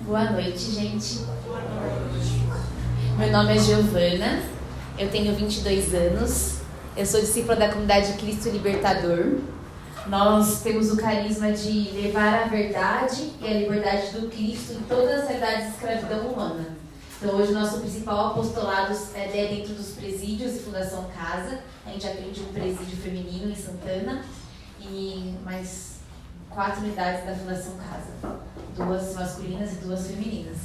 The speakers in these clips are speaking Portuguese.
Boa noite, gente. Meu nome é Giovana, eu tenho 22 anos, eu sou discípula da comunidade Cristo Libertador. Nós temos o carisma de levar a verdade e a liberdade do Cristo em todas as realidades de escravidão humana. Então hoje o nosso principal apostolado é dentro dos presídios e Fundação Casa. A gente atende um presídio feminino em Santana e mais 4 unidades da Fundação Casa, 2 masculinas e 2 femininas.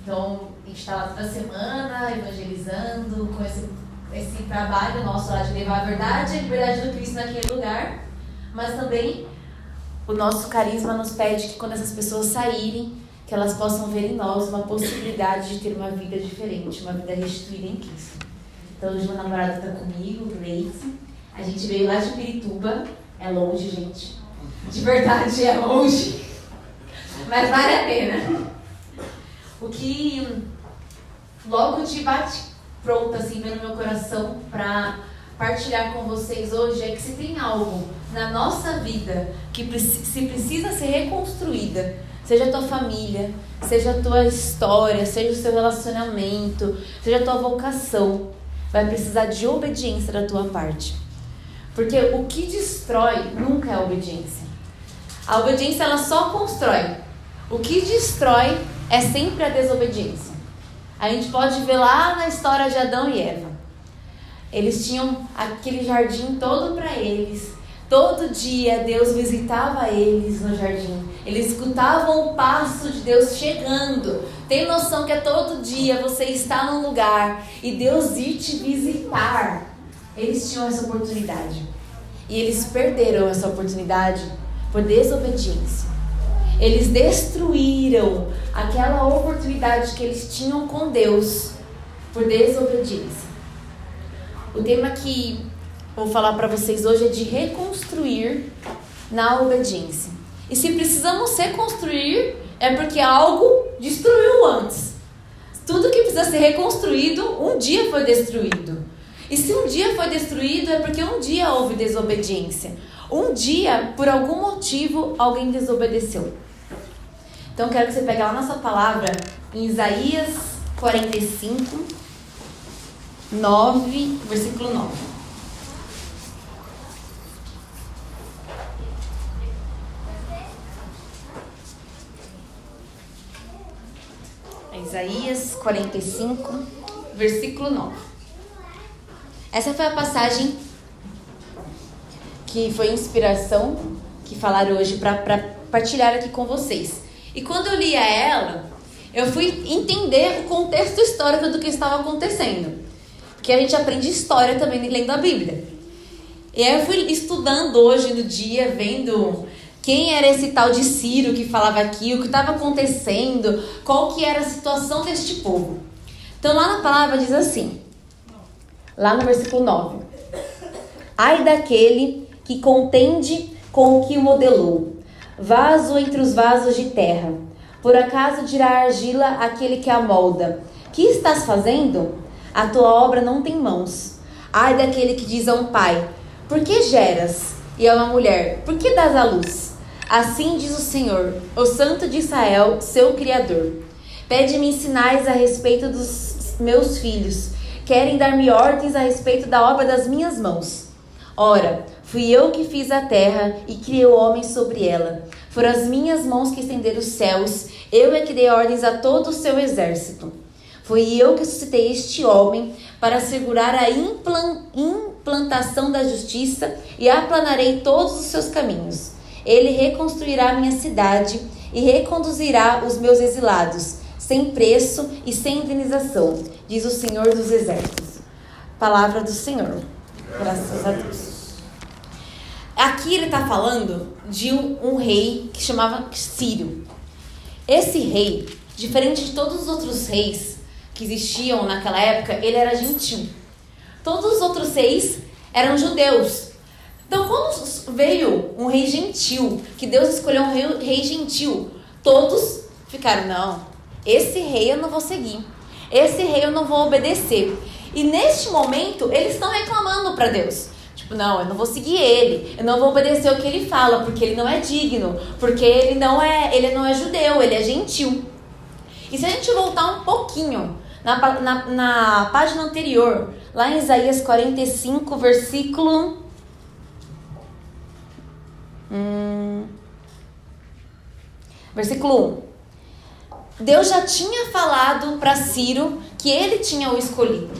Então a gente está lá toda semana evangelizando com esse trabalho nosso lá de levar a verdade e a liberdade do Cristo naquele lugar. Mas também o nosso carisma nos pede que quando essas pessoas saírem, que elas possam ver em nós uma possibilidade de ter uma vida diferente, uma vida restituída em Cristo. Então hoje meu namorado está comigo, o Leite. A gente veio lá de Pirituba, é longe, gente. De verdade é longe, mas vale a pena. O que logo te bate pronto assim, vem no meu coração para partilhar com vocês hoje é que se tem algo na nossa vida que se precisa ser reconstruída, seja a tua família, seja a tua história, seja o seu relacionamento, seja a tua vocação, vai precisar de obediência da tua parte. Porque o que destrói nunca é a obediência. A obediência ela só constrói. O que destrói é sempre a desobediência. A gente pode ver lá na história de Adão e Eva. Eles tinham aquele jardim todo para eles. Todo dia Deus visitava eles no jardim. Eles escutavam o passo de Deus chegando. Tem noção que é todo dia você está num lugar e Deus ir te visitar. Eles tinham essa oportunidade. E eles perderam essa oportunidade por desobediência. Eles destruíram aquela oportunidade que eles tinham com Deus por desobediência. O tema que vou falar para vocês hoje é de reconstruir na obediência. E se precisamos reconstruir, é porque algo destruiu antes. Tudo que precisa ser reconstruído, um dia foi destruído. E se um dia foi destruído, é porque um dia houve desobediência. Um dia, por algum motivo, alguém desobedeceu. Então, quero que você pegue lá nossa palavra em Isaías 45, 9, versículo 9. Isaías 45, versículo 9. Essa foi a passagem que foi inspiração que falaram hoje para partilhar aqui com vocês. E quando eu lia ela, eu fui entender o contexto histórico do que estava acontecendo. Porque a gente aprende história também lendo a Bíblia. E aí eu fui estudando hoje no dia, vendo quem era esse tal de Ciro que falava aqui, o que estava acontecendo, qual que era a situação deste povo. Então lá na palavra diz assim, lá no versículo 9. Ai daquele que contende com o que o modelou, vaso entre os vasos de terra. Por acaso dirá a argila àquele que a molda, que estás fazendo? A tua obra não tem mãos. Ai daquele que diz a um pai, por que geras? E a uma mulher, por que dás à luz? Assim diz o Senhor, o Santo de Israel, seu Criador. Pede-me sinais a respeito dos meus filhos. Querem dar-me ordens a respeito da obra das minhas mãos. Ora, fui eu que fiz a terra e criei o homem sobre ela. Foram as minhas mãos que estenderam os céus. Eu é que dei ordens a todo o seu exército. Fui eu que suscitei este homem para assegurar a implantação da justiça e aplanarei todos os seus caminhos. Ele reconstruirá minha cidade e reconduzirá os meus exilados, sem preço e sem indenização, diz o Senhor dos Exércitos. Palavra do Senhor. Graças a Deus. Aqui ele está falando de um rei que chamava Ciro. Esse rei, diferente de todos os outros reis que existiam naquela época, ele era gentil. Todos os outros reis eram judeus. Então, quando veio um rei gentil, que Deus escolheu um rei gentil, todos ficaram, não, esse rei eu não vou seguir. Esse rei eu não vou obedecer. E neste momento, eles estão reclamando para Deus. Tipo, não, eu não vou seguir ele. Eu não vou obedecer o que ele fala, porque ele não é digno. Porque ele não é judeu, ele é gentil. E se a gente voltar um pouquinho na página anterior, lá em Isaías 45, versículo... versículo 1. Deus já tinha falado para Ciro que ele tinha o escolhido.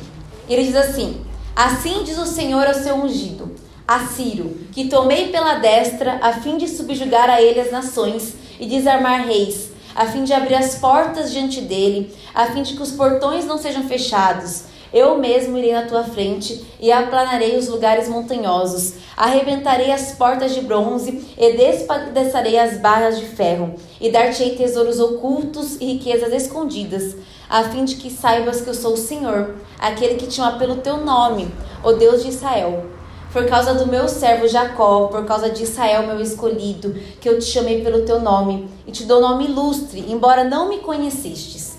Ele diz assim: assim diz o Senhor ao seu ungido, a Ciro, que tomei pela destra, a fim de subjugar a ele as nações e desarmar reis, a fim de abrir as portas diante dele, a fim de que os portões não sejam fechados. Eu mesmo irei na tua frente e aplanarei os lugares montanhosos, arrebentarei as portas de bronze e despedaçarei as barras de ferro, e dar-te-ei tesouros ocultos e riquezas escondidas, a fim de que saibas que eu sou o Senhor, aquele que te chama pelo teu nome, o Deus de Israel. Por causa do meu servo Jacó, por causa de Israel, meu escolhido, que eu te chamei pelo teu nome, e te dou nome ilustre, embora não me conhecestes.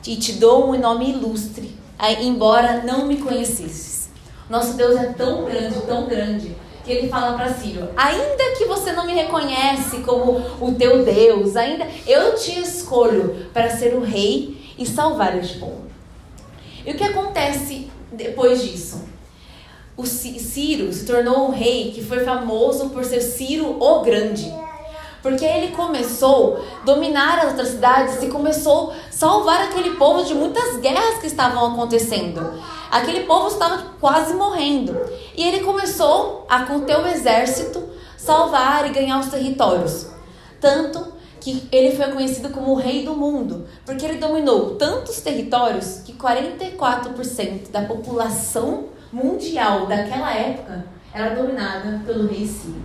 E te dou um nome ilustre, embora não me conhecestes. Nosso Deus é tão grande, que ele fala para Ciro: ainda que você não me reconhece como o teu Deus, ainda eu te escolho para ser o rei e salvar este povo. E o que acontece depois disso? O Ciro se tornou um rei que foi famoso por ser Ciro o Grande, porque ele começou a dominar as outras cidades e começou a salvar aquele povo de muitas guerras que estavam acontecendo. Aquele povo estava quase morrendo. E ele começou a, com o teu exército, salvar e ganhar os territórios. Tanto que ele foi conhecido como o rei do mundo, porque ele dominou tantos territórios que 44% da população mundial daquela época era dominada pelo rei Ciro.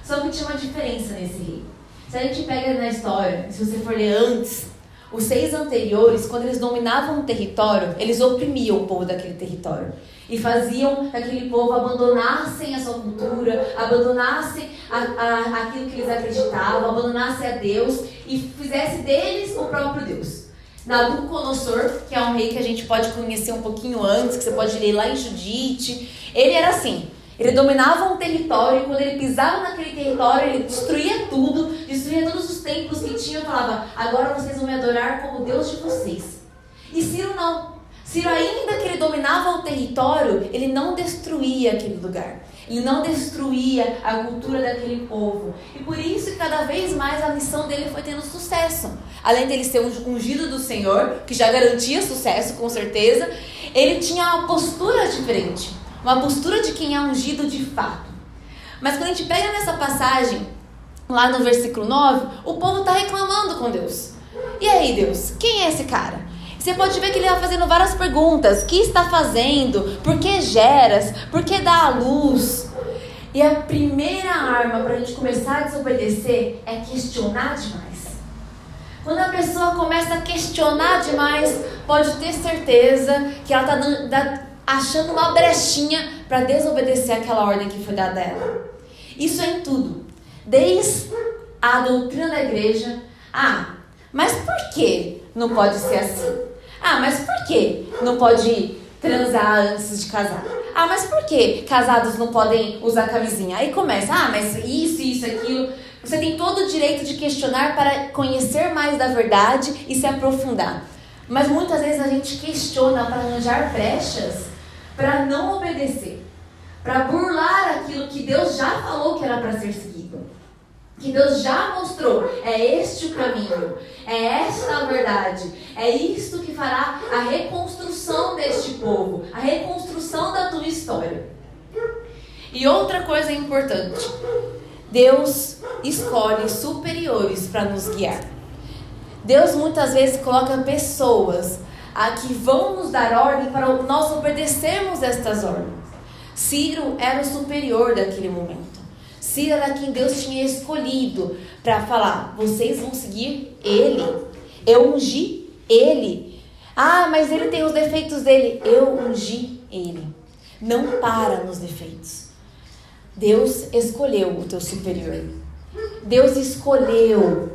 Só que tinha uma diferença nesse rei. Se a gente pega na história, se você for ler antes, os 6 anteriores, quando eles dominavam um território, eles oprimiam o povo daquele território. E faziam que aquele povo abandonassem a sua cultura, abandonassem aquilo que eles acreditavam, abandonassem a Deus e fizesse deles o próprio Deus. Nabucodonosor, que é um rei que a gente pode conhecer um pouquinho antes, que você pode ler lá em Judite, ele era assim. Ele dominava um território e quando ele pisava naquele território, ele destruía tudo, destruía todos os templos que tinha e falava: agora vocês vão me adorar como Deus de vocês. E Ciro não. Ciro, ainda que ele dominava o território, ele não destruía aquele lugar. Ele não destruía a cultura daquele povo. E por isso que cada vez mais a missão dele foi tendo sucesso. Além dele ser um ungido do Senhor, que já garantia sucesso com certeza, ele tinha uma postura diferente. Uma postura de quem é ungido de fato. Mas quando a gente pega nessa passagem, lá no versículo 9, o povo está reclamando com Deus. E aí, Deus, quem é esse cara? Você pode ver que ele está fazendo várias perguntas. O que está fazendo? Por que geras? Por que dá a luz? E a primeira arma para a gente começar a desobedecer é questionar demais. Quando a pessoa começa a questionar demais, pode ter certeza que ela está achando uma brechinha para desobedecer aquela ordem que foi dada a ela. Isso é em tudo. Desde a doutrina da igreja. Mas por que não pode ser assim? Mas por que não pode transar antes de casar? Mas por que casados não podem usar camisinha? Aí começa, mas isso, aquilo. Você tem todo o direito de questionar para conhecer mais da verdade e se aprofundar. Mas muitas vezes a gente questiona para arranjar brechas, para não obedecer, para burlar aquilo que Deus já falou que era para ser seguido, que Deus já mostrou. É este o caminho, é esta a verdade, é isto que fará a reconstrução deste povo, a reconstrução da tua história. E outra coisa importante, Deus escolhe superiores para nos guiar. Deus muitas vezes coloca pessoas que vão nos dar ordem para nós obedecermos estas ordens. Ciro era o superior daquele momento. Ciro era quem Deus tinha escolhido para falar: vocês vão seguir ele. Eu ungi ele. Mas ele tem os defeitos dele. Eu ungi ele. Não para nos defeitos. Deus escolheu o teu superior. Deus escolheu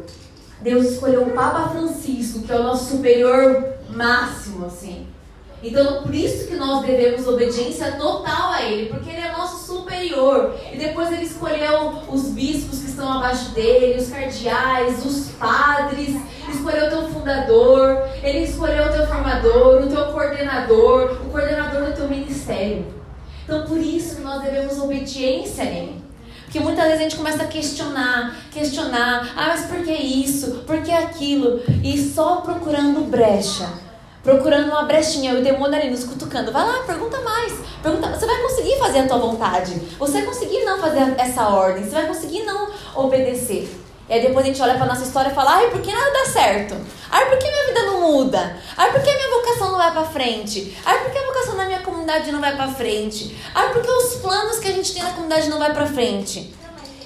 o Papa Francisco, que é o nosso superior máximo, assim. Então, por isso que nós devemos obediência total a ele, porque ele é nosso superior. E depois ele escolheu os bispos que estão abaixo dele, os cardeais, os padres, escolheu o teu fundador, Ele escolheu o teu formador, o teu coordenador, o coordenador do teu ministério. Então, por isso que nós devemos obediência nele. Porque muitas vezes a gente começa a questionar. Mas por que isso? Por que aquilo? E só procurando brecha. Procurando uma brechinha. E o demônio ali nos cutucando. Vai lá, pergunta mais. Você vai conseguir fazer a tua vontade. Você vai conseguir não fazer essa ordem. Você vai conseguir não obedecer. E aí depois a gente olha pra nossa história e fala: ai, por que nada dá certo? Ai, por que minha vida não muda? Ai, por que minha vocação não vai pra frente? Ai, por que a vocação da minha comunidade não vai pra frente? Ai, por que os planos que a gente tem na comunidade não vai pra frente?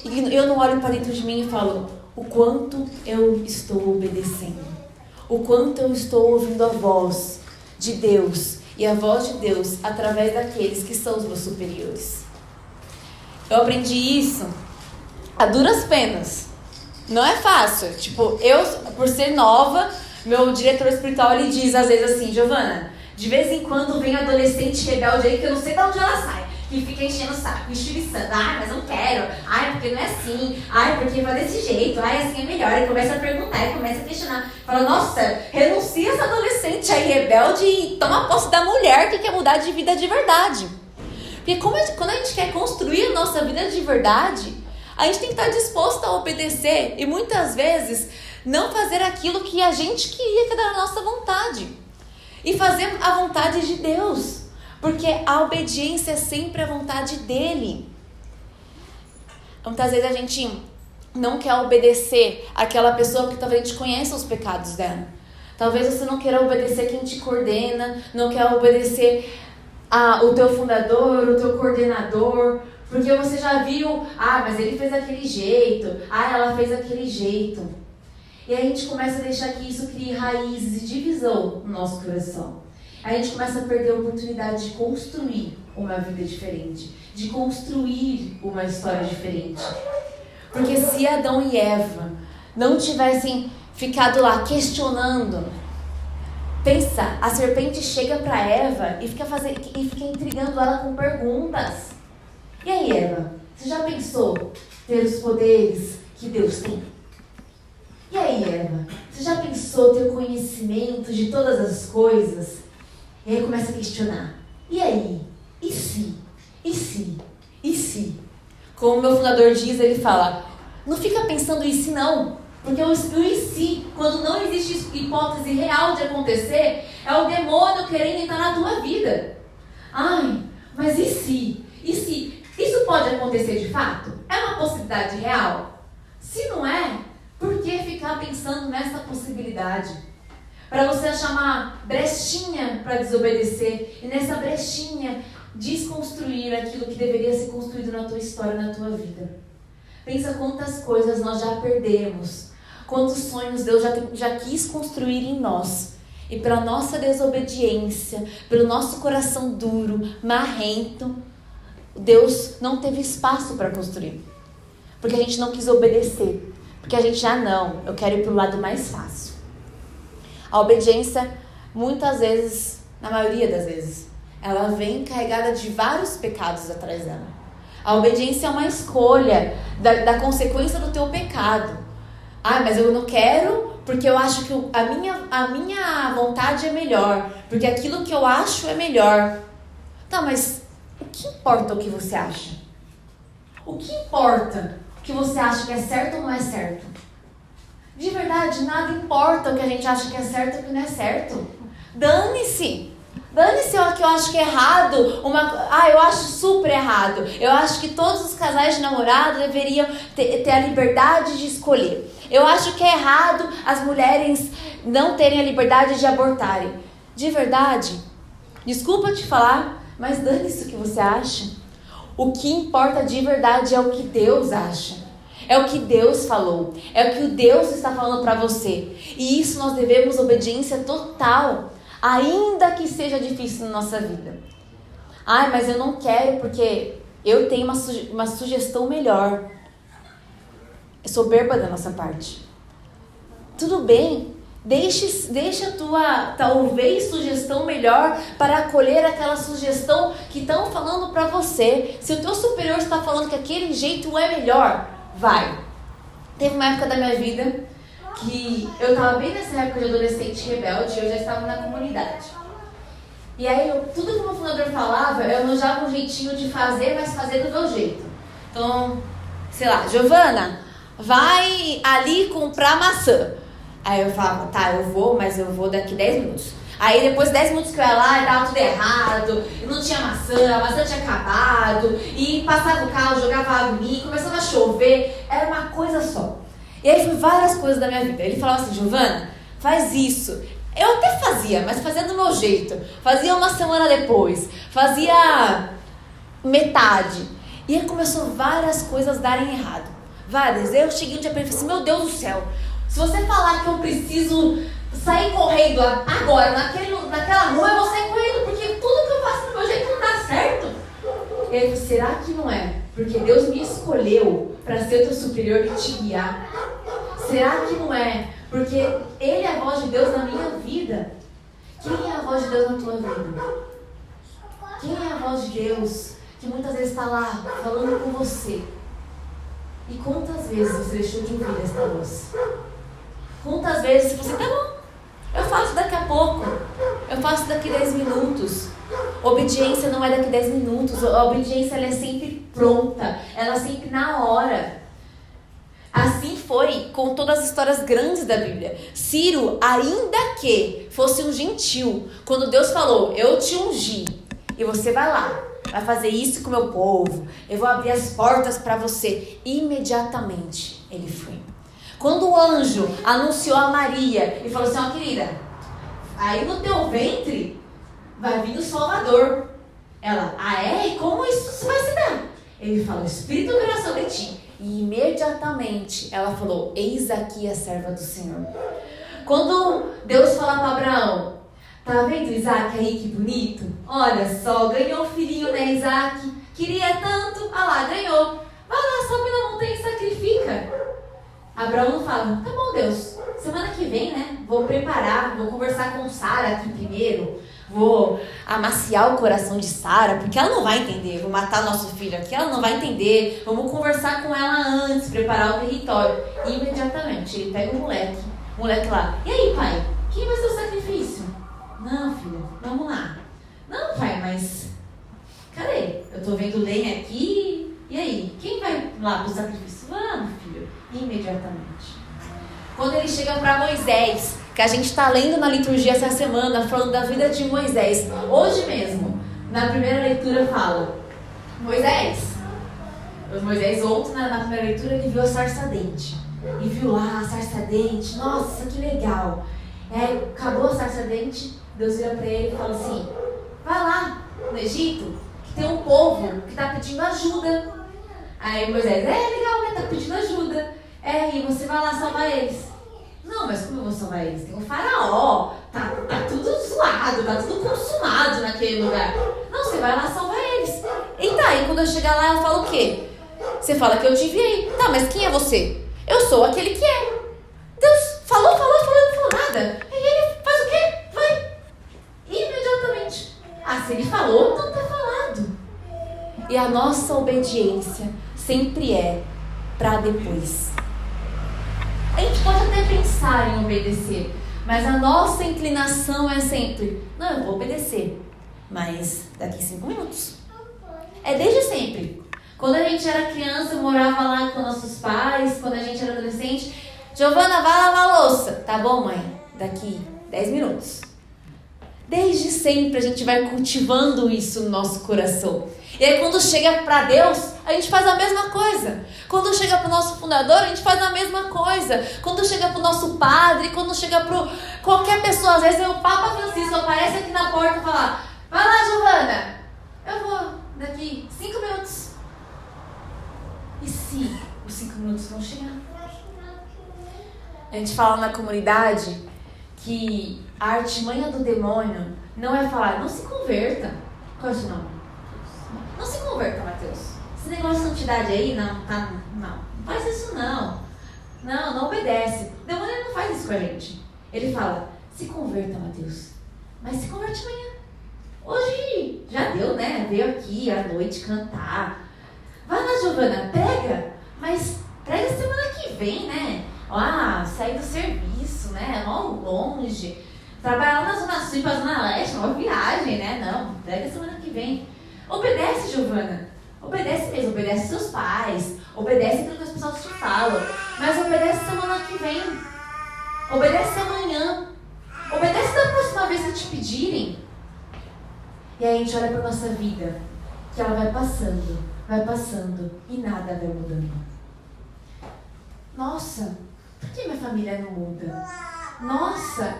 E eu não olho pra dentro de mim e falo: o quanto eu estou obedecendo? O quanto eu estou ouvindo a voz de Deus e a voz de Deus através daqueles que são os meus superiores? Eu aprendi isso a duras penas. Não é fácil. Tipo, eu, por ser nova, meu diretor espiritual, ele diz às vezes assim: Giovana, de vez em quando vem adolescente rebelde aí que eu não sei de onde ela sai, que fica enchendo o saco, estilizando. Ai, mas não quero. Ai, porque não é assim. Ai, porque vai desse jeito. Ai, assim é melhor. E começa a perguntar, e começa a questionar. Fala: nossa, renuncia essa adolescente aí rebelde e toma posse da mulher que quer mudar de vida de verdade. Porque quando a gente quer construir a nossa vida de verdade, a gente tem que estar disposto a obedecer e muitas vezes não fazer aquilo que a gente queria, que era a nossa vontade. E fazer a vontade de Deus. Porque a obediência é sempre a vontade dele. Muitas vezes a gente não quer obedecer aquela pessoa que talvez a gente conheça os pecados dela. Talvez você não queira obedecer quem te coordena, não quer obedecer o teu fundador, o teu coordenador, porque você já viu: ah, mas ele fez daquele jeito, ah, ela fez daquele jeito. E aí a gente começa a deixar que isso crie raízes de divisão no nosso coração. Aí a gente começa a perder a oportunidade de construir uma vida diferente, de construir uma história diferente. Porque se Adão e Eva não tivessem ficado lá questionando, pensa, a serpente chega para Eva e fica intrigando ela com perguntas. E aí, Eva, você já pensou ter os poderes que Deus tem? E aí, Eva, você já pensou ter o conhecimento de todas as coisas? E aí começa a questionar. E aí? E se? E se? E se? Como o meu fundador diz, ele fala: não fica pensando e se não. Porque o e se, quando não existe hipótese real de acontecer, é o demônio querendo entrar na tua vida. Ai, mas e se? E se? Isso pode acontecer de fato? É uma possibilidade real? Se não é, por que ficar pensando nessa possibilidade? Para você achar uma brechinha para desobedecer e nessa brechinha desconstruir aquilo que deveria ser construído na tua história, na tua vida. Pensa quantas coisas nós já perdemos, quantos sonhos Deus já quis construir em nós. E pela nossa desobediência, pelo nosso coração duro, marrento, Deus não teve espaço para construir. Porque a gente não quis obedecer. Porque a gente eu quero ir para o lado mais fácil. A obediência, muitas vezes, na maioria das vezes, ela vem carregada de vários pecados atrás dela. A obediência é uma escolha da consequência do teu pecado. Ah, mas eu não quero porque eu acho que a minha vontade é melhor. Porque aquilo que eu acho é melhor. Tá, mas o que importa o que você acha? O que importa o que você acha que é certo ou não é certo? De verdade, nada importa o que a gente acha que é certo ou que não é certo. Dane-se! Dane-se o que eu acho que é errado. Eu acho super errado. Eu acho que todos os casais de namorado deveriam ter a liberdade de escolher. Eu acho que é errado as mulheres não terem a liberdade de abortarem. De verdade, desculpa te falar, mas dane-se o que você acha. O que importa de verdade é o que Deus acha. É o que Deus falou. É o que o Deus está falando para você. E isso nós devemos obediência total. Ainda que seja difícil na nossa vida. Ai, mas eu não quero porque eu tenho uma sugestão melhor. É soberba da nossa parte. Tudo bem. Deixa a tua, talvez, sugestão melhor para acolher aquela sugestão que estão falando para você. Se o teu superior está falando que aquele jeito é melhor, vai. Teve uma época da minha vida que eu tava bem nessa época de adolescente rebelde e eu já estava na comunidade. E aí, tudo que o meu fundador falava, eu arranjava um jeitinho de fazer, mas fazer do meu jeito. Então, sei lá, Giovana, vai ali comprar maçã. Aí eu falava, tá, eu vou, mas eu vou daqui 10 minutos. Aí depois de 10 minutos que eu ia lá, tava tudo errado, não tinha maçã, a maçã tinha acabado, e passava o carro, jogava água em mim, começava a chover, era uma coisa só. E aí foi várias coisas da minha vida. Ele falava assim, Giovana, faz isso. Eu até fazia, mas fazia do meu jeito. Fazia uma semana depois, fazia metade. E aí começou várias coisas darem errado. Várias. Eu cheguei um dia pra ele e falei assim, meu Deus do céu, se você falar que eu preciso sair correndo agora, naquela rua, eu vou sair correndo, porque tudo que eu faço do meu jeito não dá certo. Ele falou, será que não é? Porque Deus me escolheu para ser teu superior e te guiar. Será que não é? Porque Ele é a voz de Deus na minha vida. Quem é a voz de Deus na tua vida? Quem é a voz de Deus que muitas vezes está lá falando com você? E quantas vezes você deixou de ouvir esta voz? Quantas vezes você falou assim, tá bom, eu faço daqui a pouco, eu faço daqui 10 minutos. Obediência não é daqui 10 minutos, a obediência ela é sempre pronta, ela é sempre na hora. Assim foi com todas as histórias grandes da Bíblia. Ciro, ainda que fosse um gentil, quando Deus falou, eu te ungi, e você vai lá, vai fazer isso com o meu povo, eu vou abrir as portas para você, imediatamente ele foi. Quando o anjo anunciou a Maria e falou assim, ó querida, aí no teu ventre vai vir o Salvador. Ela, ah é? E como isso vai se dar? Ele falou, o Espírito virá sobre ti. E imediatamente ela falou, eis aqui a serva do Senhor. Quando Deus fala para Abraão, tá vendo Isaac aí que bonito? Olha só, ganhou um filhinho, né Isaac? Queria tanto, ah lá, ganhou. Vai lá, sobe na montanha e sacrifica. Abraão não fala, tá bom Deus, semana que vem, né, vou preparar, vou conversar com Sara aqui primeiro, vou amaciar o coração de Sara, porque ela não vai entender, vou matar nosso filho aqui, ela não vai entender, vamos conversar com ela antes, preparar o território. E imediatamente, ele pega o moleque lá, e aí pai, quem vai ser o sacrifício? Não filho, vamos lá. Não pai, mas cadê? Eu tô vendo lenha aqui, e aí, quem vai lá pro sacrifício? Vamos filho. Imediatamente. Quando ele chega para Moisés, que a gente está lendo na liturgia essa semana, falando da vida de Moisés, hoje mesmo, na primeira leitura fala, Moisés ontem na primeira leitura ele viu a sarça ardente, e viu lá a sarça ardente, nossa que legal, acabou a sarça ardente, Deus vira para ele e fala assim, vai lá no Egito, que tem um povo que está pedindo ajuda. Aí Moisés, legal, né? Tá pedindo ajuda. E você vai lá salvar eles. Não, mas como eu vou salvar eles? Tem um faraó, tá tudo zoado, tá tudo consumado naquele lugar. Não, você vai lá salvar eles. E quando eu chegar lá, eu falo o quê? Você fala que eu te enviei. Tá, mas quem é você? Eu sou aquele que é. Deus falou, não falou nada. E ele faz o quê? Vai. Imediatamente. Se ele falou, então tá falado. E a nossa obediência sempre é para depois. A gente pode até pensar em obedecer, mas a nossa inclinação é sempre, não, eu vou obedecer, mas daqui 5 minutos. É desde sempre. Quando a gente era criança, morava lá com nossos pais, quando a gente era adolescente, Giovana, vai lavar a louça. Tá bom, mãe? Daqui 10 minutos. Desde sempre a gente vai cultivando isso no nosso coração. E aí quando chega para Deus, a gente faz a mesma coisa. Quando chega para o nosso fundador, a gente faz a mesma coisa. Quando chega para o nosso padre, quando chega para qualquer pessoa, às vezes o Papa Francisco aparece aqui na porta e fala, vai lá Giovana, eu vou daqui 5 minutos. E se os 5 minutos não chegar? A gente fala na comunidade que a artimanha do demônio não é falar, não se converta. Qual é o seu nome? Não se converta, Mateus. Esse negócio de santidade aí, não faz isso não. Não obedece. O demônio não faz isso com a gente. Ele fala, se converta, Mateus. Mas se converte amanhã. Hoje já deu, né? Veio aqui à noite cantar. Vai lá, Giovana, prega. Mas prega semana que vem, né? Sair do serviço, né? Mó longe. Trabalhar lá na Zona Sul e pra Zona Leste, uma viagem, né? Não, pega semana que vem. Obedece, Giovana. Obedece mesmo, obedece seus pais. Obedece aquilo que as pessoas te falam. Mas obedece semana que vem. Obedece amanhã. Obedece da próxima vez que te pedirem. E aí a gente olha pra nossa vida, que ela vai passando e nada vai mudando. Nossa, por que minha família não muda? Nossa,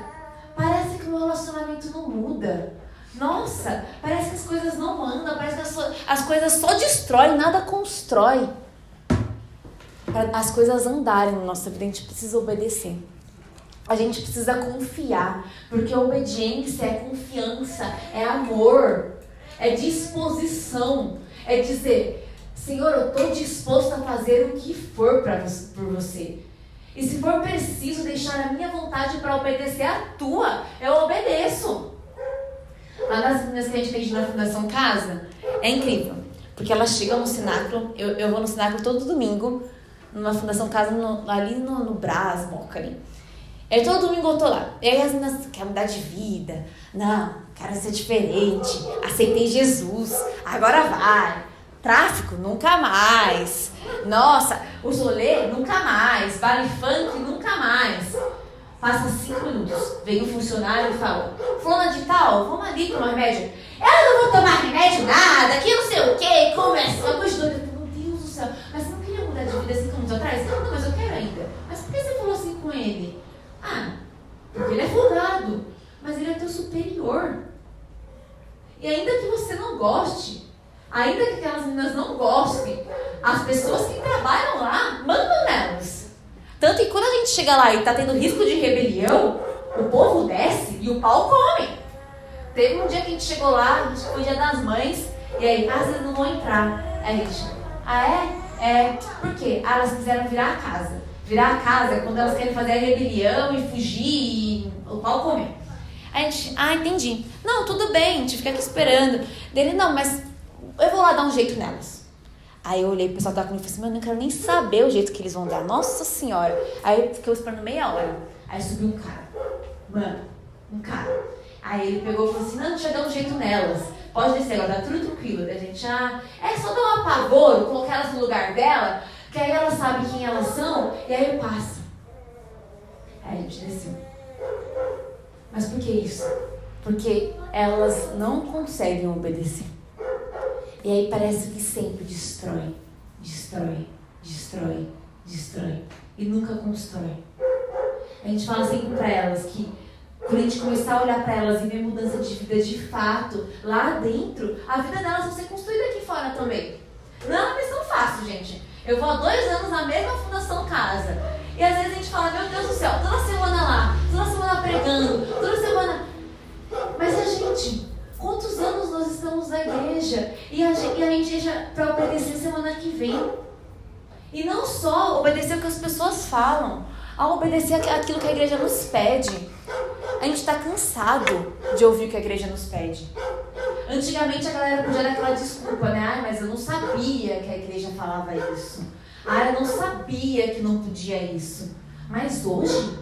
parece que o meu relacionamento não muda. Nossa, parece que as coisas não andam, parece que as coisas só destroem, nada constrói. Para as coisas andarem na nossa vida, a gente precisa obedecer. A gente precisa confiar, porque obediência é confiança, é amor, é disposição, é dizer, Senhor, eu estou disposto a fazer o que for por você. E se for preciso deixar a minha vontade para obedecer a tua, eu obedeço. Lá nas meninas que a gente tem na Fundação Casa, é incrível, porque elas chegam no cenáculo, eu vou no cenáculo todo domingo, numa Fundação Casa ali no Brás, Moca ali. E aí todo domingo eu tô lá. E aí as meninas querem mudar de vida. Não, quero ser diferente. Aceitei Jesus. Agora vai. Tráfico, nunca mais. Nossa, o rolê, nunca mais. Baile funk, nunca mais. Passa 5 minutos. Vem um funcionário e fala, fulana de tal, vamos ali tomar remédio. Eu não vou tomar remédio nada, que não sei o que. Começa uma coisa doida. Meu Deus do céu. Mas você não queria mudar de vida 5 minutos atrás? Não, mas eu quero ainda. Mas por que você falou assim com ele? Porque ele é folgado, mas ele é teu superior. E ainda que você não goste, ainda que aquelas meninas não gostem, as pessoas que trabalham lá mandam nelas. Tanto que quando a gente chega lá e tá tendo risco de rebelião, o povo desce e o pau come. Teve um dia que a gente chegou lá, foi Dia das Mães, e aí, às vezes não vão entrar. Aí a gente, por quê? Elas quiseram virar a casa. Virar a casa é quando elas querem fazer a rebelião e fugir e o pau comer. Aí a gente, entendi. Não, tudo bem, a gente fica aqui esperando. Dele, não, mas eu vou lá dar um jeito nelas. Aí eu olhei pro pessoal que tava comigo e falei assim, eu não quero nem saber o jeito que eles vão dar. Nossa senhora. Aí eu fiquei esperando meia hora. Aí subiu um cara. Mano, um cara. Aí ele pegou e falou assim, não, deixa eu dar um jeito nelas. Pode descer, ela tá tudo tranquilo. Daí a gente, é só dar um apavoro, colocar elas no lugar dela, que aí ela sabe quem elas são, e aí eu passo. Aí a gente desceu. Mas por que isso? Porque elas não conseguem obedecer. E aí parece que sempre destrói. E nunca constrói. A gente fala sempre pra elas que quando a gente começar a olhar pra elas e ver mudança de vida de fato, lá dentro, a vida delas vai ser construída aqui fora também. Não é uma questão fácil, gente. Eu vou há 2 anos na mesma Fundação Casa. E às vezes a gente fala, meu Deus do céu, toda semana lá, toda semana pregando, toda semana... Mas a gente, quantos anos nós estamos na igreja? E a gente já para obedecer semana que vem. E não só obedecer o que as pessoas falam, a obedecer aquilo que a igreja nos pede. A gente está cansado de ouvir o que a igreja nos pede. Antigamente a galera podia dar aquela desculpa, né? Mas eu não sabia que a igreja falava isso. Eu não sabia que não podia isso. Mas hoje,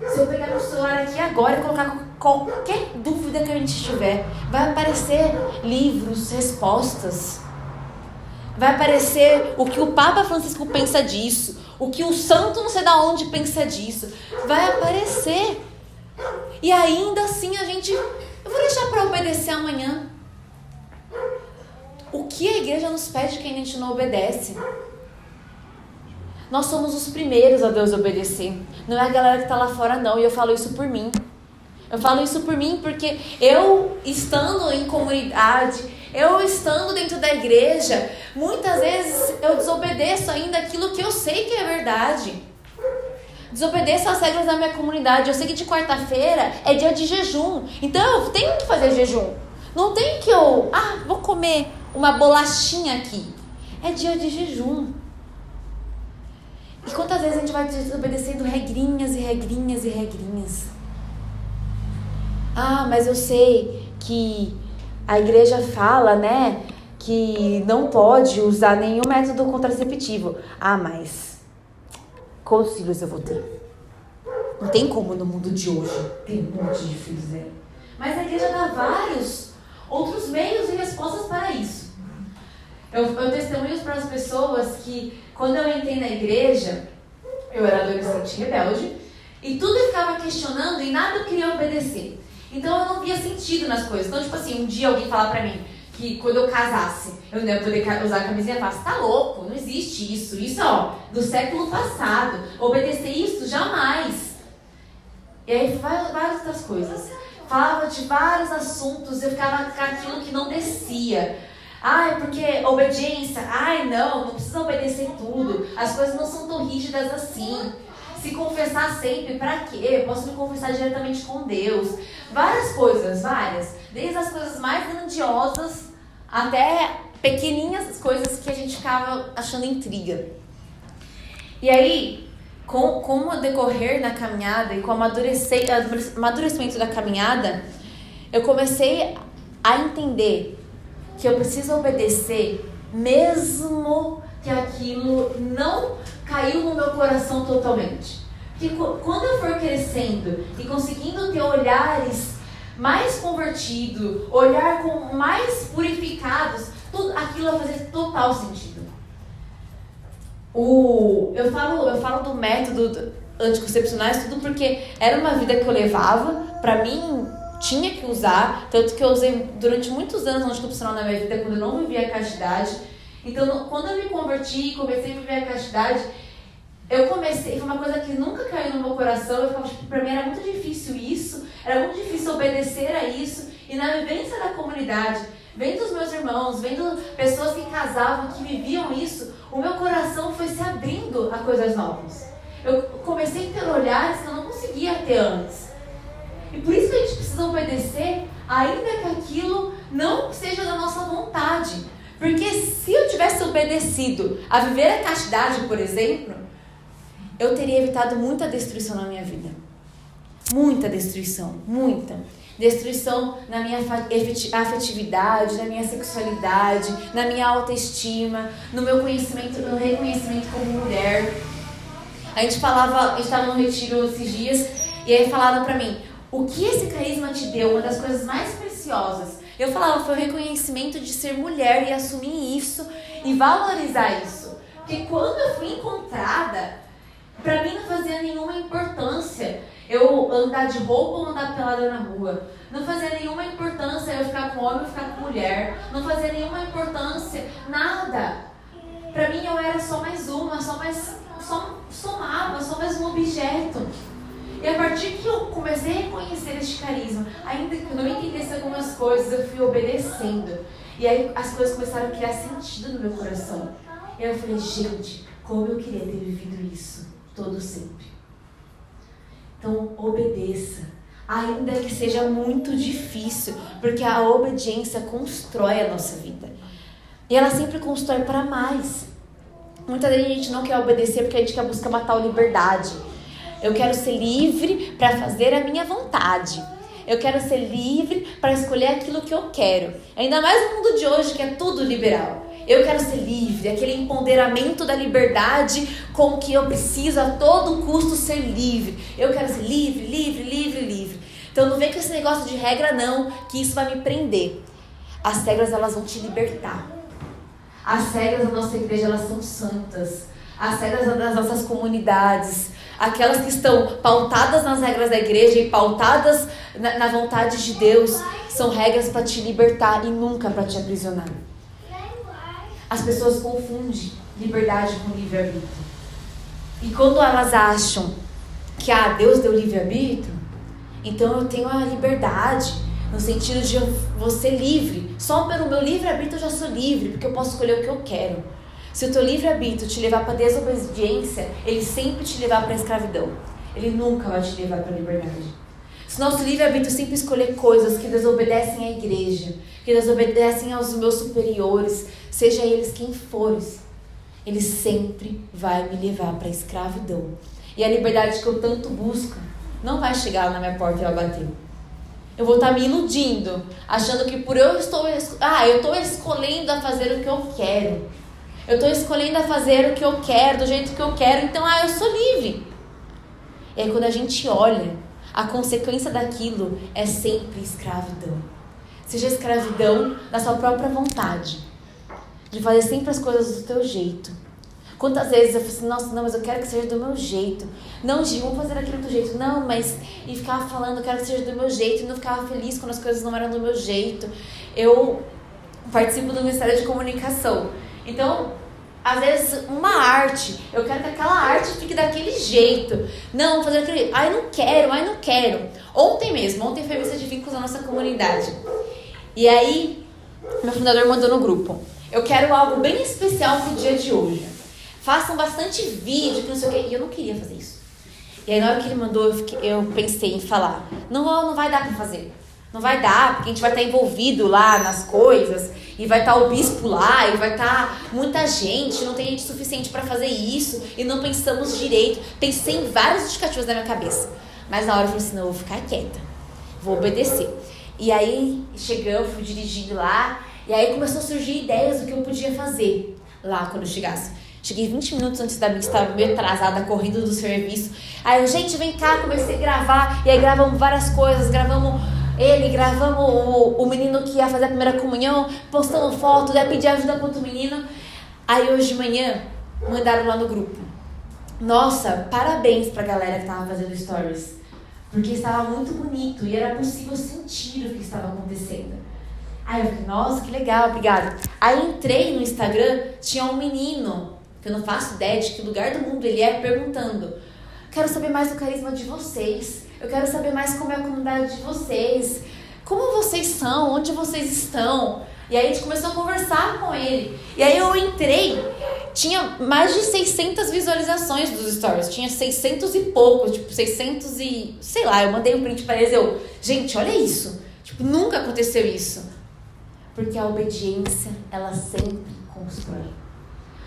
se eu pegar meu celular aqui agora e colocar qualquer dúvida que a gente tiver, vai aparecer livros, respostas. Vai aparecer o que o Papa Francisco pensa disso, o que o santo não sei da onde pensa disso. Vai aparecer. E ainda assim eu vou deixar para obedecer amanhã. O que a igreja nos pede que a gente não obedece? Nós somos os primeiros a Deus obedecer. Não é a galera que está lá fora, não. E eu falo isso por mim. Eu falo isso por mim porque eu, estando em comunidade, eu estando dentro da igreja, muitas vezes eu desobedeço ainda aquilo que eu sei que é verdade. Desobedeço as regras da minha comunidade. Eu sei que de quarta-feira é dia de jejum. Então eu tenho que fazer jejum. Não tem que eu, vou comer uma bolachinha aqui. É dia de jejum. E quantas vezes a gente vai desobedecendo regrinhas e regrinhas e regrinhas? Mas eu sei que a igreja fala, né, que não pode usar nenhum método contraceptivo. Mas quantos filhos eu vou ter? Não tem como no mundo de hoje ter um monte de filhos, né? Mas a igreja dá vários outros meios e respostas para isso. Eu testemunho para as pessoas que, quando eu entrei na igreja, eu era adolescente rebelde, e tudo eu ficava questionando e nada eu queria obedecer. Então eu não via sentido nas coisas. Então, tipo assim, um dia alguém falar pra mim que quando eu casasse, eu não ia poder usar a camisinha, eu falava, tá louco, não existe isso. Isso, ó, do século passado. Obedecer isso, jamais. E aí, várias outras coisas. Falava de vários assuntos, eu ficava com aquilo que não descia. Ai, porque obediência, não precisa obedecer tudo. As coisas não são tão rígidas assim. Se confessar sempre, pra quê? Eu posso me confessar diretamente com Deus. Várias coisas, várias. Desde as coisas mais grandiosas até pequenininhas coisas que a gente ficava achando intriga. E aí, com o decorrer na caminhada e com o amadurecimento da caminhada, eu comecei a entender que eu preciso obedecer mesmo que aquilo não caiu no meu coração totalmente. Porque quando eu for crescendo e conseguindo ter olhares mais convertidos, olhar com mais purificados, tudo aquilo vai fazer total sentido. Eu falo do método anticoncepcionais, tudo porque era uma vida que eu levava, pra mim tinha que usar, tanto que eu usei durante muitos anos anticoncepcional na minha vida, quando eu não vivia a castidade. Então, quando eu me converti e comecei a viver a castidade, foi uma coisa que nunca caiu no meu coração. Eu ficava, pra mim era muito difícil isso, era muito difícil obedecer a isso. E na vivência da comunidade, vendo os meus irmãos, vendo pessoas que casavam, que viviam isso, o meu coração foi se abrindo a coisas novas. Eu comecei a ter olhares que eu não conseguia ter antes. E por isso que a gente precisa obedecer, ainda que aquilo não seja da nossa vontade. Porque se eu tivesse obedecido a viver a castidade, por exemplo, eu teria evitado muita destruição na minha vida. Muita destruição, muita. Destruição na minha afetividade, na minha sexualidade, na minha autoestima, no meu conhecimento, no reconhecimento como mulher. A gente estava no retiro esses dias, e aí falaram pra mim, o que esse carisma te deu? Uma das coisas mais preciosas. Eu falava, foi o reconhecimento de ser mulher e assumir isso e valorizar isso. Porque quando eu fui encontrada, pra mim não fazia nenhuma importância eu andar de roupa ou andar pelada na rua. Não fazia nenhuma importância eu ficar com homem ou ficar com mulher. Não fazia nenhuma importância, nada. Pra mim eu era só mais uma, somava, só mais um objeto. E a partir que eu comecei a reconhecer este carisma, ainda que eu não entendesse algumas coisas, eu fui obedecendo. E aí as coisas começaram a criar sentido no meu coração. E aí eu falei, gente, como eu queria ter vivido isso todo sempre. Então, obedeça. Ainda que seja muito difícil, porque a obediência constrói a nossa vida. E ela sempre constrói para mais. Muitas vezes a gente não quer obedecer porque a gente quer buscar uma tal liberdade. Eu quero ser livre para fazer a minha vontade. Eu quero ser livre para escolher aquilo que eu quero. Ainda mais no mundo de hoje que é tudo liberal. Eu quero ser livre, aquele empoderamento da liberdade com que eu preciso a todo custo ser livre. Eu quero ser livre, livre, livre, livre. Então não vem com esse negócio de regra não, que isso vai me prender. As regras, elas vão te libertar. As regras da nossa igreja, elas são santas. As regras das nossas comunidades, aquelas que estão pautadas nas regras da igreja e pautadas na vontade de Deus, são regras para te libertar e nunca para te aprisionar. As pessoas confundem liberdade com livre-arbítrio. E quando elas acham que Deus deu livre-arbítrio, então eu tenho a liberdade, no sentido de eu vou ser livre. Só pelo meu livre-arbítrio eu já sou livre, porque eu posso escolher o que eu quero. Se o teu livre-arbítrio te levar para a desobediência, ele sempre te levar para a escravidão. Ele nunca vai te levar para a liberdade. Se nosso livre-arbítrio sempre escolher coisas que desobedecem à igreja, que desobedecem aos meus superiores, seja eles quem forem, ele sempre vai me levar para a escravidão. E a liberdade que eu tanto busco não vai chegar lá na minha porta e vai bater. Eu vou estar me iludindo, achando que por eu estou escolhendo a fazer o que eu quero. Eu estou escolhendo a fazer o que eu quero, do jeito que eu quero, então, eu sou livre. E aí quando a gente olha, a consequência daquilo é sempre escravidão. Seja escravidão da sua própria vontade, de fazer sempre as coisas do teu jeito. Quantas vezes eu falei assim, nossa, não, mas eu quero que seja do meu jeito. Não, Gi, vamos fazer aquilo do teu jeito. Não, mas... E ficava falando, eu quero que seja do meu jeito. E não ficava feliz quando as coisas não eram do meu jeito. Eu participo do Ministério de Comunicação. Então, às vezes, uma arte, eu quero que aquela arte fique daquele jeito. Não, vamos fazer aquele... não quero. Ontem foi missa de vínculos da nossa comunidade. E aí, meu fundador mandou no grupo. Eu quero algo bem especial pro dia de hoje. Façam bastante vídeo, que não sei o quê. E eu não queria fazer isso. E aí, na hora que ele mandou, eu pensei em falar. Não vai dar pra fazer. Não vai dar, porque a gente vai estar envolvido lá nas coisas. E vai estar o bispo lá, e vai estar muita gente. Não tem gente suficiente pra fazer isso. E não pensamos direito. Pensei em vários justificativos na minha cabeça. Mas na hora eu falei assim, não, eu vou ficar quieta. Vou obedecer. E aí, chegamos, fui dirigindo lá. E aí começou a surgir ideias do que eu podia fazer lá quando eu chegasse. Cheguei 20 minutos antes da missa, estava meio atrasada, correndo do serviço. Aí eu, gente, vem cá, comecei a gravar. E aí gravamos várias coisas, gravamos o menino que ia fazer a primeira comunhão, postando foto, daí pedi ajuda para outro menino. Aí hoje de manhã, mandaram lá no grupo. Nossa, parabéns pra galera que estava fazendo stories. Porque estava muito bonito e era possível sentir o que estava acontecendo. Aí eu falei, nossa, que legal, obrigada. Aí entrei no Instagram, tinha um menino, que eu não faço ideia de que lugar do mundo ele é, perguntando: quero saber mais do carisma de vocês, eu quero saber mais como é a comunidade de vocês, como vocês são, onde vocês estão. E aí a gente começou a conversar com ele. E aí eu entrei, tinha mais de 600 visualizações dos stories, tinha 600 e pouco, 600 e... sei lá, eu mandei um print pra eles, gente, olha isso, nunca aconteceu isso. Porque a obediência, ela sempre constrói.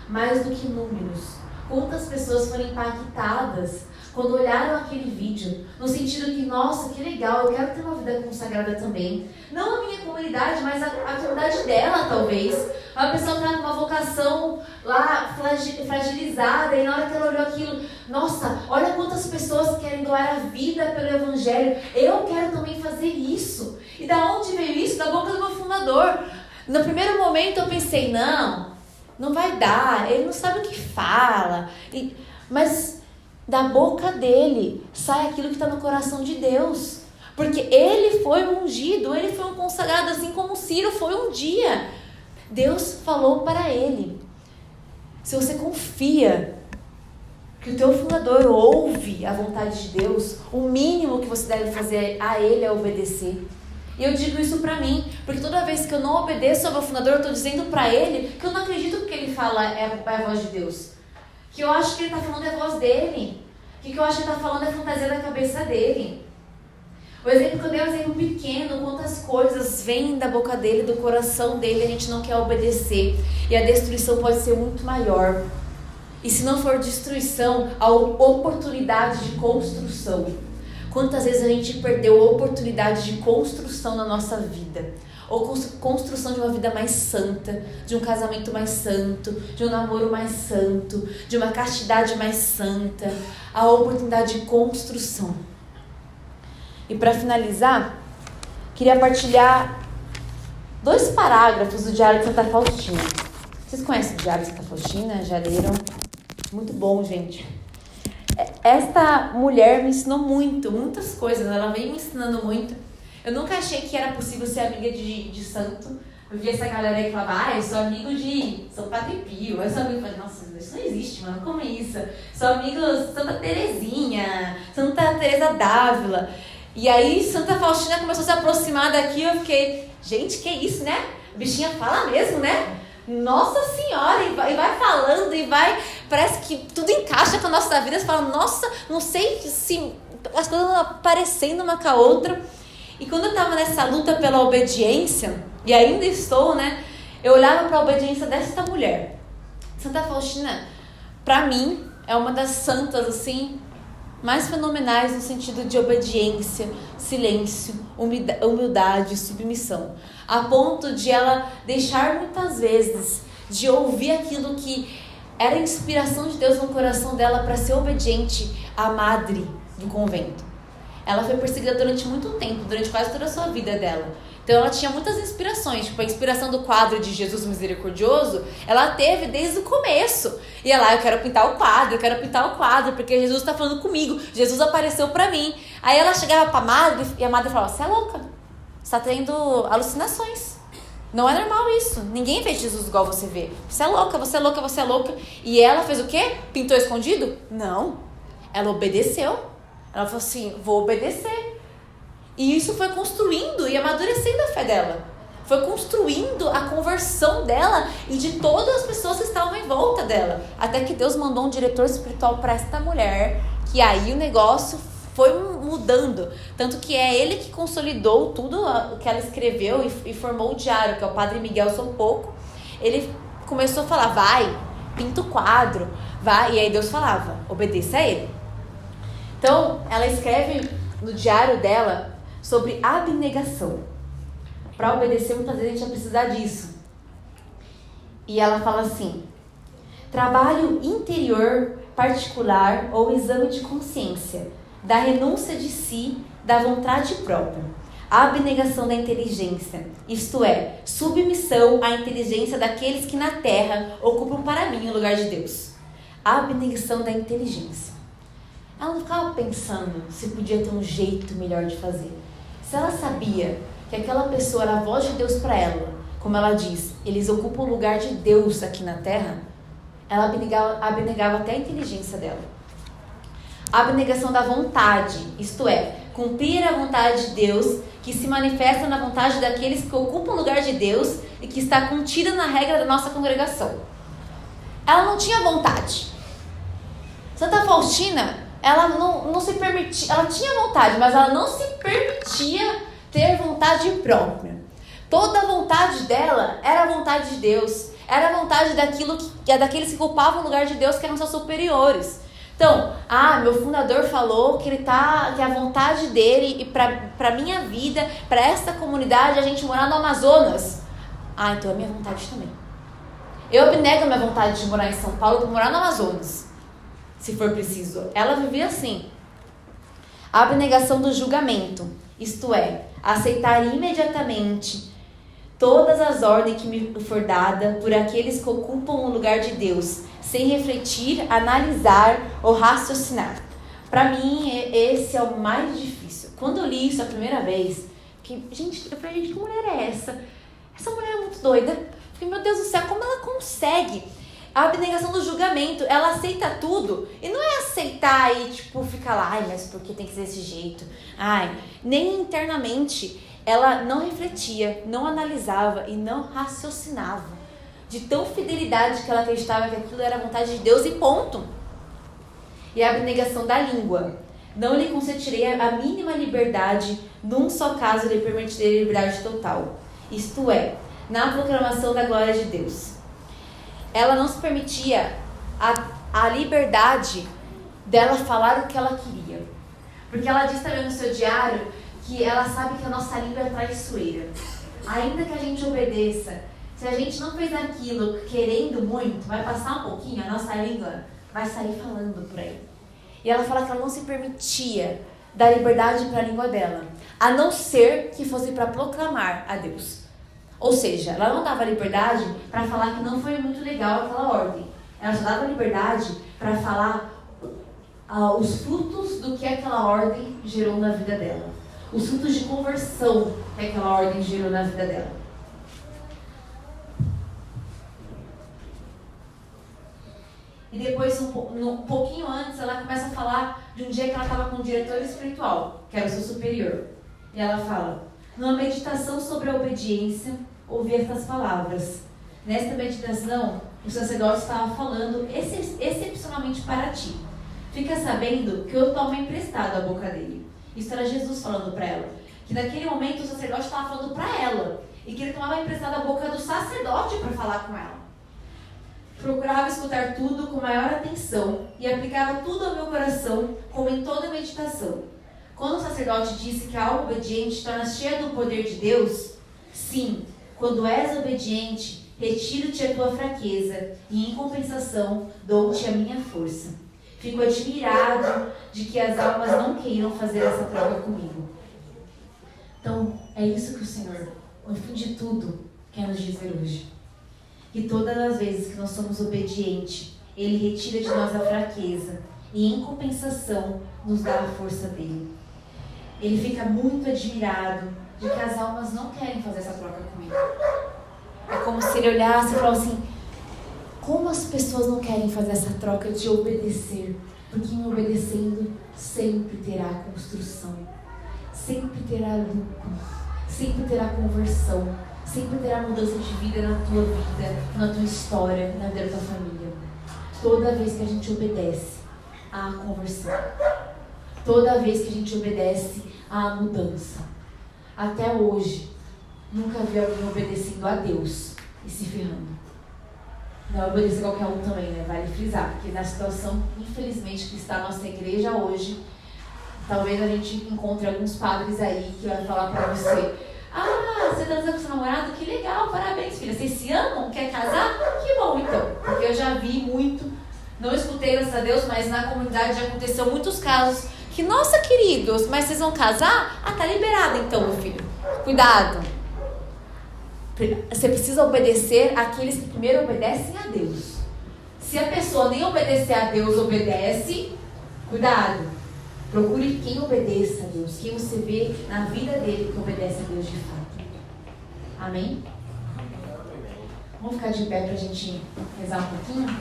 Mais do que números. Quantas pessoas foram impactadas quando olharam aquele vídeo, no sentido que, nossa, que legal, eu quero ter uma vida consagrada também. Não a minha comunidade, mas a comunidade dela, talvez. Uma pessoa que está com uma vocação lá fragilizada, e na hora que ela olhou aquilo, nossa, olha quantas pessoas querem doar a vida pelo Evangelho. Eu quero também fazer isso. E da onde veio isso? Da boca do meu fundador. No primeiro momento eu pensei, não vai dar, ele não sabe o que fala. Mas da boca dele sai aquilo que está no coração de Deus. Porque ele foi um ungido, ele foi um consagrado, assim como Ciro foi um dia. Deus falou para ele. Se você confia que o teu fundador ouve a vontade de Deus, o mínimo que você deve fazer a ele é obedecer. E eu digo isso pra mim, porque toda vez que eu não obedeço ao meu fundador, eu estou dizendo pra ele que eu não acredito que o que ele fala é a voz de Deus. Que eu acho que ele está falando é a voz dele. Que eu acho que ele está falando é a fantasia da cabeça dele. O exemplo que eu dei é um exemplo pequeno, quantas coisas vêm da boca dele, do coração dele, a gente não quer obedecer. E a destruição pode ser muito maior. E se não for destruição, a oportunidade de construção. Quantas vezes a gente perdeu a oportunidade de construção na nossa vida? Ou construção de uma vida mais santa, de um casamento mais santo, de um namoro mais santo, de uma castidade mais santa. A oportunidade de construção. E para finalizar, queria partilhar 2 parágrafos do Diário de Santa Faustina. Vocês conhecem o Diário de Santa Faustina? Já leram? Muito bom, gente. Esta mulher me ensinou muitas coisas. Ela vem me ensinando muito. Eu nunca achei que era possível ser amiga de santo. Eu vi essa galera aí que falava, eu sou amigo de São Padre Pio. Eu sou amigo de... Nossa, isso não existe, mano. Como é isso? Sou amigo de Santa Terezinha, Santa Teresa d'Ávila. E aí Santa Faustina começou a se aproximar daqui. Eu fiquei, gente, que isso, né? A bichinha fala mesmo, né? Nossa Senhora, e vai falando, e vai... Parece que tudo encaixa com a nossa vida. Você fala, nossa, não sei se as coisas estão aparecendo uma com a outra. E quando eu tava nessa luta pela obediência, e ainda estou, né? Eu olhava para a obediência desta mulher. Santa Faustina, para mim, é uma das santas, assim, mais fenomenais no sentido de obediência, silêncio, humildade, submissão. A ponto de ela deixar muitas vezes de ouvir aquilo que era a inspiração de Deus no coração dela para ser obediente à madre do convento. Ela foi perseguida durante muito tempo, durante quase toda a sua vida dela. Então ela tinha muitas inspirações, tipo a inspiração do quadro de Jesus Misericordioso, ela teve desde o começo. E ela, eu quero pintar o quadro, porque Jesus está falando comigo, Jesus apareceu para mim. Aí ela chegava para a madre e a madre falava, você é louca, você está tendo alucinações. Não é normal isso, ninguém vê Jesus igual você vê. Você é louca, você é louca, você é louca. E ela fez o quê? Pintou escondido? Não, ela obedeceu. Ela falou assim, vou obedecer. E isso foi construindo e amadurecendo a fé dela. Foi construindo a conversão dela e de todas as pessoas que estavam em volta dela. Até que Deus mandou um diretor espiritual para esta mulher, que aí o negócio foi mudando. Tanto que é ele que consolidou tudo o que ela escreveu e formou o diário, que é o padre Miguel Sompouco. Ele começou a falar, vai, pinta o quadro, vai. E aí Deus falava, obedeça a ele. Então, ela escreve no diário dela sobre abnegação. Para obedecer, muitas vezes a gente vai precisar disso. E ela fala assim, trabalho interior particular ou exame de consciência, da renúncia de si, da vontade própria, a abnegação da inteligência, isto é, submissão à inteligência daqueles que na terra ocupam para mim o lugar de Deus. A abnegação da inteligência. Ela não ficava pensando se podia ter um jeito melhor de fazer. Se ela sabia que aquela pessoa era a voz de Deus para ela, como ela diz, eles ocupam o lugar de Deus aqui na terra, ela abnegava até a inteligência dela. A abnegação da vontade, isto é, cumprir a vontade de Deus, que se manifesta na vontade daqueles que ocupam o lugar de Deus e que está contida na regra da nossa congregação. Ela não tinha vontade. Santa Faustina, ela não se permitia, ela tinha vontade, mas ela não se permitia ter vontade própria. Toda a vontade dela era a vontade de Deus, era a vontade daqueles que ocupavam o lugar de Deus, que eram seus superiores. Então, meu fundador falou que que a vontade dele e para minha vida, para esta comunidade, a gente morar no Amazonas. Então é minha vontade também. Eu abnego a minha vontade de morar em São Paulo, de morar no Amazonas, se for preciso. Ela vivia assim. A abnegação do julgamento, isto é, aceitar imediatamente todas as ordens que me for dada por aqueles que ocupam o lugar de Deus, sem refletir, analisar ou raciocinar. Para mim, esse é o mais difícil. Quando eu li isso a primeira vez, eu falei, gente, que mulher é essa? Essa mulher é muito doida. Porque, meu Deus do céu, como ela consegue? A abnegação do julgamento, ela aceita tudo. E não é aceitar e, ficar lá, mas por que tem que ser desse jeito? Nem internamente. Ela não refletia, não analisava e não raciocinava. De tão fidelidade que ela acreditava que aquilo era a vontade de Deus e ponto. E a abnegação da língua. Não lhe consentirei a mínima liberdade, num só caso lhe permitirei liberdade total. Isto é, na proclamação da glória de Deus. Ela não se permitia a liberdade dela falar o que ela queria. Porque ela diz também no seu diário que ela sabe que a nossa língua é traiçoeira. Ainda que a gente obedeça, se a gente não fez aquilo querendo muito, vai passar um pouquinho, a nossa língua vai sair falando por aí. E ela fala que ela não se permitia dar liberdade para a língua dela, a não ser que fosse para proclamar a Deus. Ou seja, ela não dava liberdade para falar que não foi muito legal aquela ordem. Ela só dava liberdade para falar os frutos do que aquela ordem gerou na vida dela. Os frutos de conversão que aquela ordem gerou na vida dela. E depois, um pouquinho antes, ela começa a falar de um dia que ela estava com um diretor espiritual, que era o seu superior. E ela fala, numa meditação sobre a obediência, ouvi estas palavras. Nesta meditação, o sacerdote estava falando excepcionalmente para ti. Fica sabendo que eu tomo emprestado a boca dele. Isso era Jesus falando para ela. Que naquele momento o sacerdote estava falando para ela. E que ele tomava emprestado a boca do sacerdote para falar com ela. Procurava escutar tudo com maior atenção e aplicava tudo ao meu coração, como em toda meditação. Quando o sacerdote disse que a alma obediente torna cheia do poder de Deus, sim, quando és obediente, Retiro-te a tua fraqueza e, em compensação, dou-te a minha força. Fico admirado de que as almas não queiram fazer essa troca comigo. Então, é isso que o Senhor, no fim de tudo, quer nos dizer hoje. Que todas as vezes que nós somos obedientes, Ele retira de nós a fraqueza e, em compensação, nos dá a força dele. Ele fica muito admirado de que as almas não querem fazer essa troca comigo. É como se Ele olhasse e falasse assim: como as pessoas não querem fazer essa troca de obedecer? Porque em obedecendo sempre terá construção, sempre terá lucro, sempre terá conversão, sempre terá mudança de vida na tua vida, na tua história, na vida da tua família. Toda vez que a gente obedece, há conversão. Toda vez que a gente obedece, há mudança. Até hoje, nunca vi alguém obedecendo a Deus e se ferrando. Não obedecer qualquer um também, né? Vale frisar, porque na situação, infelizmente, que está a nossa igreja hoje, talvez a gente encontre alguns padres aí que vai falar pra você: ah, você dança com seu namorado? Que legal, parabéns, filha. Vocês se amam? Quer casar? Que bom, então. Porque eu já vi muito, não escutei, graças a Deus, mas na comunidade já aconteceu muitos casos que, nossa, queridos, mas vocês vão casar? Ah, tá liberado então, meu filho. Cuidado. Você precisa obedecer àqueles que primeiro obedecem a Deus. Se a pessoa nem obedecer a Deus, obedece, cuidado. Procure quem obedeça a Deus, quem você vê na vida dele que obedece a Deus de fato. Amém? Vamos ficar de pé para a gente rezar um pouquinho?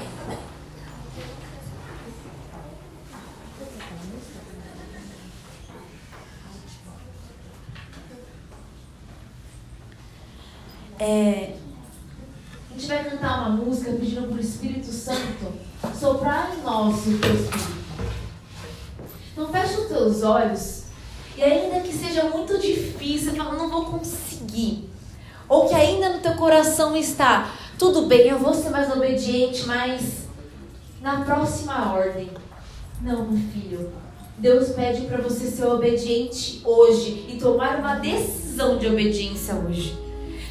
A gente vai cantar uma música pedindo para o Espírito Santo soprar em nós o teu Espírito. Então fecha os teus olhos e ainda que seja muito difícil, fala: não vou conseguir. Ou que ainda no teu coração está: tudo bem, eu vou ser mais obediente, mas na próxima ordem. Não, meu filho. Deus pede para você ser obediente hoje e tomar uma decisão de obediência hoje.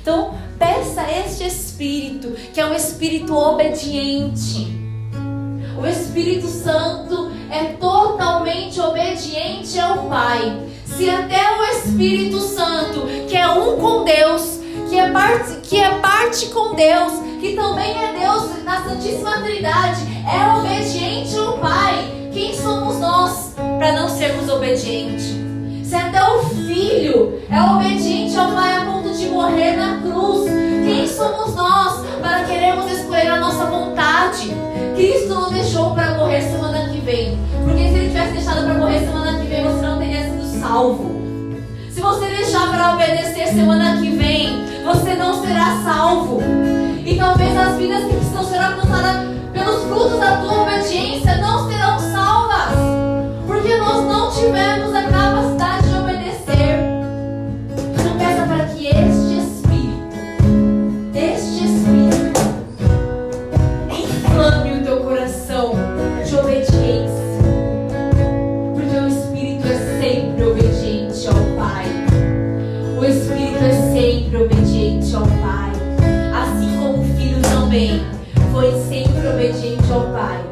Então, peça este Espírito, que é um Espírito obediente. O Espírito Santo é totalmente obediente ao Pai. Se até o Espírito Santo, que é um com Deus, que é parte com Deus, que também é Deus na Santíssima Trindade, é obediente ao Pai, quem somos nós para não sermos obedientes? Se até o Filho é obediente ao Pai a ponto de morrer na cruz, quem somos nós para querermos escolher a nossa vontade? Cristo não deixou para morrer semana que vem, porque se Ele tivesse deixado para morrer semana que vem, você não teria sido salvo. Se você deixar para obedecer semana que vem, você não será salvo. E talvez as vidas que precisam ser alcançadas pelos frutos da tua obediência não serão salvas, porque nós não tivemos a capacidade de obedecer. Então peça para que este Espírito inflame o teu coração de obediência, porque o Espírito é sempre obediente ao Pai. O Espírito é sempre obediente ao Pai, assim como o Filho também foi sempre obediente ao Pai.